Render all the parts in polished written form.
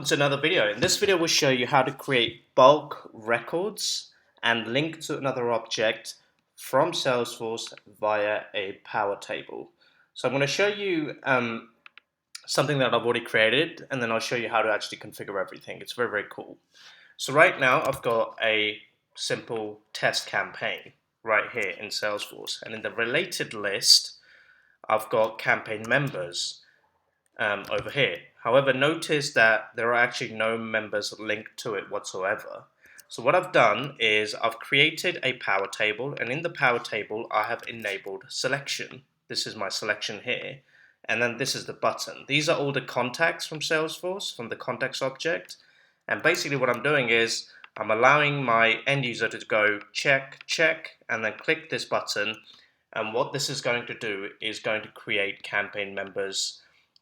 welcome to another video. In this video, we'll show you how to create bulk records and link to another object from Salesforce via a power table. So I'm going to show you something that I've already created, and then I'll show you how to actually configure everything. It's very, very cool. So right now, I've got a simple test campaign right here in Salesforce, and in the related list, I've got campaign members over here. However, notice that there are actually no members linked to it whatsoever. So what I've done is I've created a power table, and in the power table I have enabled selection. This is my selection here, and then this is the button. These are all the contacts from Salesforce, from the contacts object, and basically what I'm doing is I'm allowing my end user to go check, check, and then click this button, and what this is going to do is going to create campaign members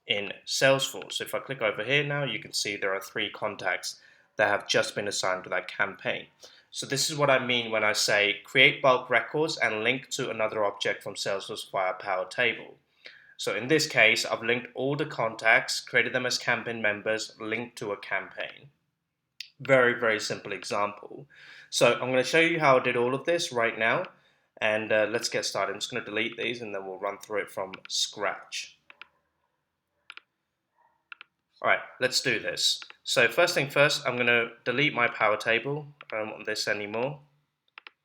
in Salesforce. So if I click over here now, you can see there are 3 contacts that have just been assigned to that campaign. So this is what I mean when I say create bulk records and link to another object from Salesforce via Power Table. So in this case, I've linked all the contacts, created them as campaign members, linked to a campaign. Very, very simple example. So I'm going to show you how I did all of this right now, and let's get started. I'm just going to delete these and then we'll run through it from scratch. Alright, let's do this. So first thing first, I'm going to delete my power table. I don't want this anymore.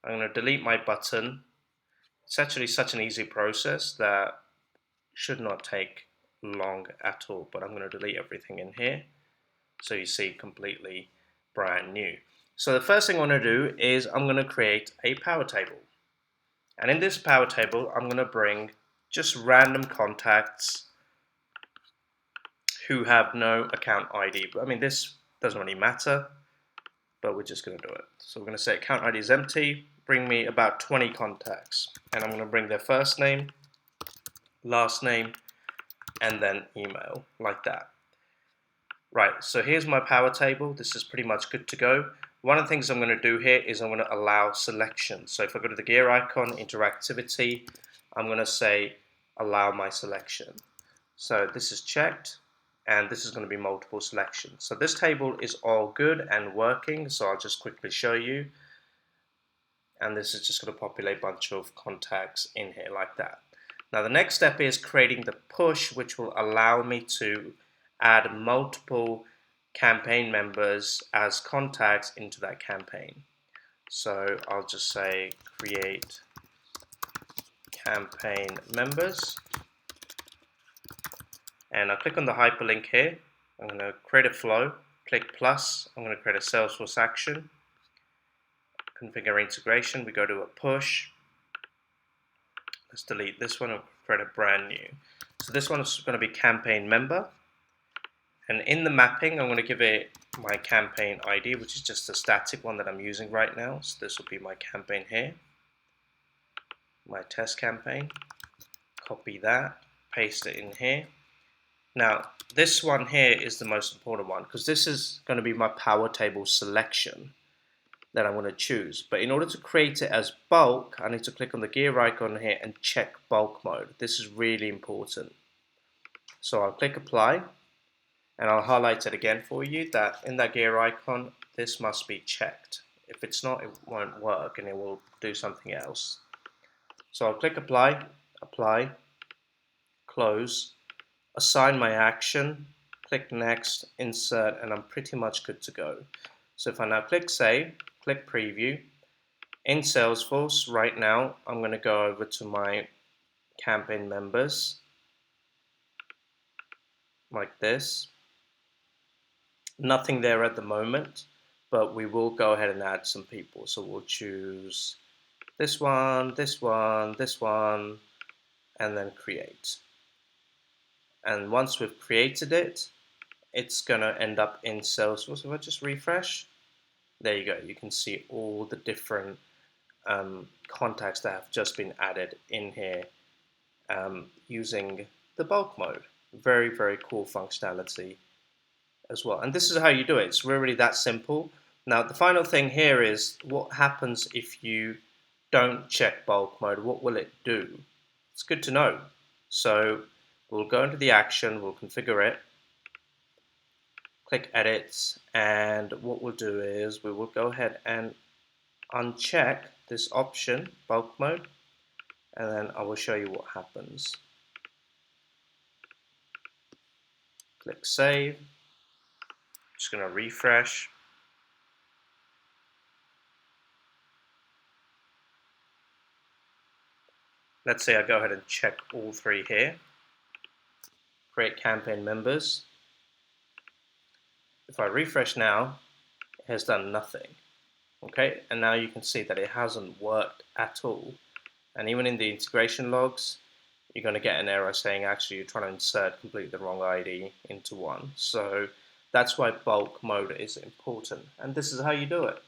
I'm going to delete my button. It's actually such an easy process that should not take long at all, but I'm going to delete everything in here so you see completely brand new. So the first thing I want to do is I'm going to create a power table. And in this power table, I'm going to bring just random contacts who have no account ID. I mean, this doesn't really matter, but we're just going to do it. So we're going to say account ID is empty, bring me about 20 contacts, and I'm going to bring their first name, last name, and then email, like that. Right, so here's my power table. This is pretty much good to go. One of the things I'm going to do here is I'm going to allow selection. So if I go to the gear icon, interactivity, I'm going to say allow my selection. So this is checked, and this is going to be multiple selections. So this table is all good and working, so I'll just quickly show you. And this is just going to populate a bunch of contacts in here like that. Now the next step is creating the push, which will allow me to add multiple campaign members as contacts into that campaign. So I'll just say create campaign members. And I'll click on the hyperlink here. I'm going to create a flow, click plus, I'm going to create a Salesforce action, configure integration, we go to a push, let's delete this one and create a brand new. So this one is going to be campaign member, and in the mapping I'm going to give it my campaign ID, which is just a static one that I'm using right now. So this will be my campaign here, my test campaign, copy that, paste it in here. Now, this one here is the most important one because this is going to be my power table selection that I'm going to choose. But in order to create it as bulk, I need to click on the gear icon here and check bulk mode. This is really important. So I'll click apply, and I'll highlight it again for you that in that gear icon, this must be checked. If it's not, it won't work and it will do something else. So I'll click apply, apply, close, assign my action, click next, insert, and I'm pretty much good to go. So if I now click save, click preview, in Salesforce right now, I'm going to go over to my campaign members, like this. Nothing there at the moment, but we will go ahead and add some people. So we'll choose this one, this one, this one, and then create. And once we've created it, it's going to end up in Salesforce. If I just refresh, there you go. You can see all the different contacts that have just been added in here using the bulk mode. Very, very cool functionality as well. And this is how you do it. It's really that simple. Now, the final thing here is what happens if you don't check bulk mode? What will it do? It's good to know. So we'll go into the action, we'll configure it, click edit, and what we'll do is we will go ahead and uncheck this option, bulk mode, and then I will show you what happens. Click save. Just going to refresh. Let's say I go ahead and check all three here. Create campaign members. If I refresh now, it has done nothing. Okay, and now you can see that it hasn't worked at all. And even in the integration logs, you're going to get an error saying actually you're trying to insert completely the wrong ID into one. So that's why bulk mode is important. And this is how you do it.